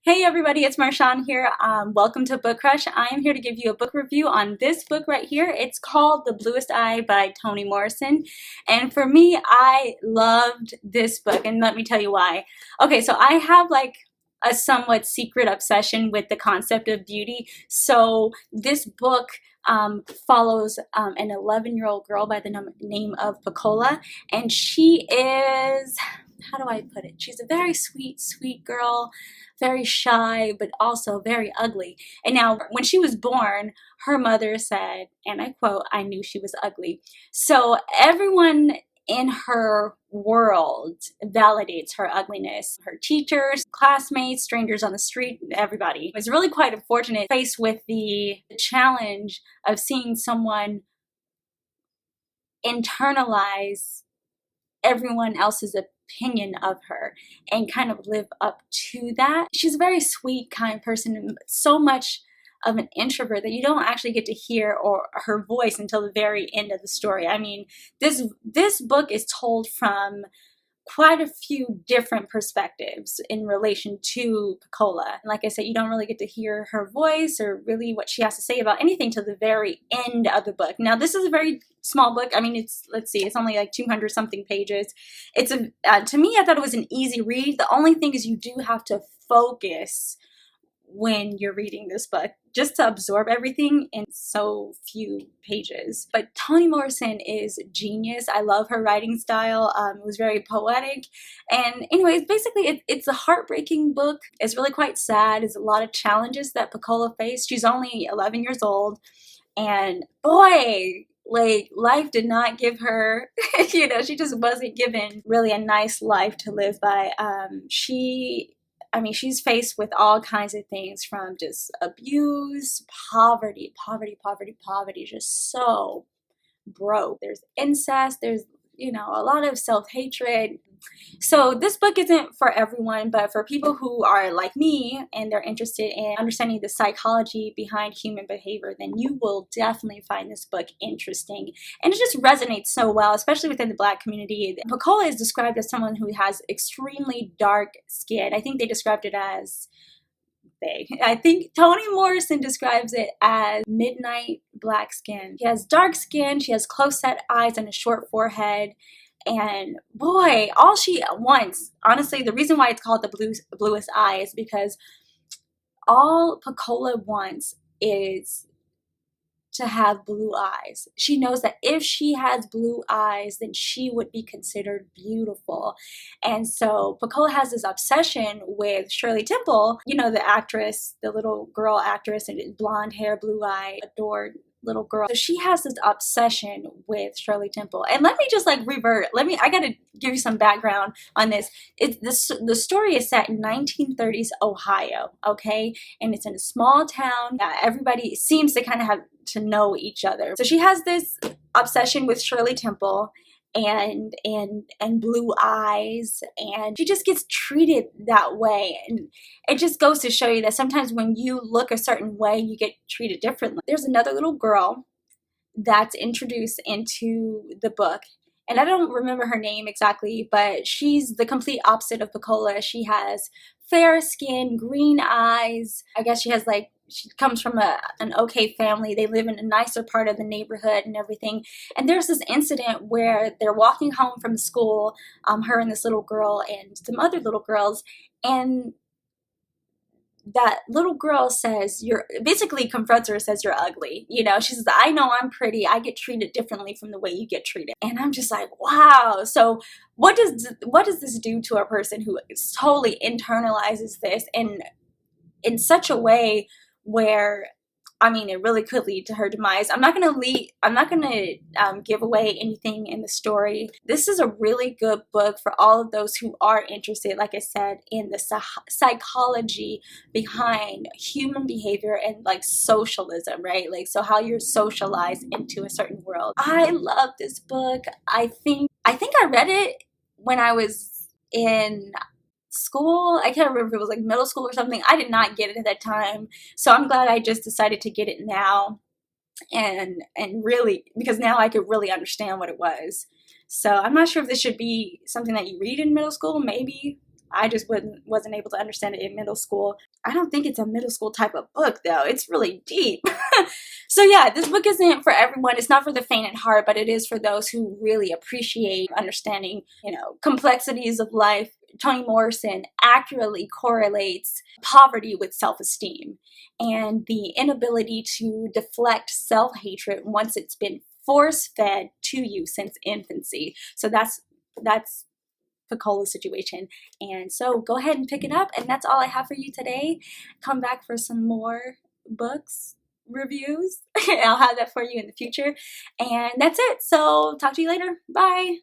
Hey everybody, it's Marshawn here. Welcome to Book Crush. I am here to give you a book review on this book right here. It's called The Bluest Eye by Toni Morrison. And for me, I loved this book, and let me tell you why. Okay, so I have like a somewhat secret obsession with the concept of beauty. So this book follows an 11-year-old girl by the name of Pecola, and she is, how do I put it? She's a very sweet, sweet girl, very shy, but also very ugly. And now, when she was born, her mother said, and I quote, "I knew she was ugly." So everyone in her world validates her ugliness. Her teachers, classmates, strangers on the street, everybody. It was really quite unfortunate faced with the challenge of seeing someone internalize everyone else's opinion of her and kind of live up to that. She's a very sweet, kind person, and so much of an introvert that you don't actually get to hear or her voice until the very end of the story. I mean, this book is told from quite a few different perspectives in relation to Pecola. Like I said, you don't really get to hear her voice or really what she has to say about anything till the very end of the book. Now, this is a very small book. I mean, it's only like 200 something pages. It's to me, I thought it was an easy read. The only thing is you do have to focus when you're reading this book just to absorb everything in so few pages. But Toni Morrison is genius. I love her writing style. It was very poetic. And anyways, basically it's a heartbreaking book. It's really quite sad. There's a lot of challenges that Pecola faced. She's only 11 years old. And boy, like, life did not give her, she just wasn't given really a nice life to live by. She's faced with all kinds of things, from just abuse, poverty, just so broke. There's incest, there's, a lot of self-hatred. So this book isn't for everyone, but for people who are like me and they're interested in understanding the psychology behind human behavior, then you will definitely find this book interesting. And it just resonates so well, especially within the Black community. Pecola is described as someone who has extremely dark skin. I think they described it as I think Toni Morrison describes it as midnight black skin. She has dark skin, she has close-set eyes and a short forehead. And boy, all she wants, honestly, the reason why it's called the bluest eye is because all Pecola wants is to have blue eyes. She knows that if she has blue eyes, then she would be considered beautiful. And so Pecola has this obsession with Shirley Temple, the actress, the little girl actress, and blonde hair, blue eye, adored little girl. So she has this obsession with Shirley Temple. And let me just I gotta give you some background on this. The story is set in 1930s Ohio, okay? And it's in a small town. Everybody seems to kind of have to know each other. So she has this obsession with Shirley Temple and blue eyes, and she just gets treated that way. And it just goes to show you that sometimes when you look a certain way, you get treated differently. There's another little girl that's introduced into the book, and I don't remember her name exactly, but she's the complete opposite of Pecola. She has fair skin, green eyes. I guess she comes from an okay family. They live in a nicer part of the neighborhood and everything. And there's this incident where they're walking home from school, her and this little girl and some other little girls, and that little girl basically confronts her, says, "You're ugly." She says, "I know I'm pretty. I get treated differently from the way you get treated." And I'm just like, wow. So what does this do to a person who totally internalizes this in such a way where, it really could lead to her demise? I'm not gonna give away anything in the story. This is a really good book for all of those who are interested, like I said, in the psychology behind human behavior and like socialism, right? Like, so how you're socialized into a certain world. I love this book. I think I read it when I was in school. I can't remember if it was like middle school or something. I did not get it at that time, so I'm glad I just decided to get it now, and really, because now I could really understand what it was. So I'm not sure if this should be something that you read in middle school. Maybe I just wasn't able to understand it in middle school. I don't think it's a middle school type of book though. It's really deep. So yeah, this book isn't for everyone. It's not for the faint at heart, but it is for those who really appreciate understanding, complexities of life. Toni Morrison accurately correlates poverty with self-esteem and the inability to deflect self-hatred once it's been force-fed to you since infancy. So that's Picola's situation. And so go ahead and pick it up. And that's all I have for you today. Come back for some more books reviews. I'll have that for you in the future. And that's it. So talk to you later. Bye.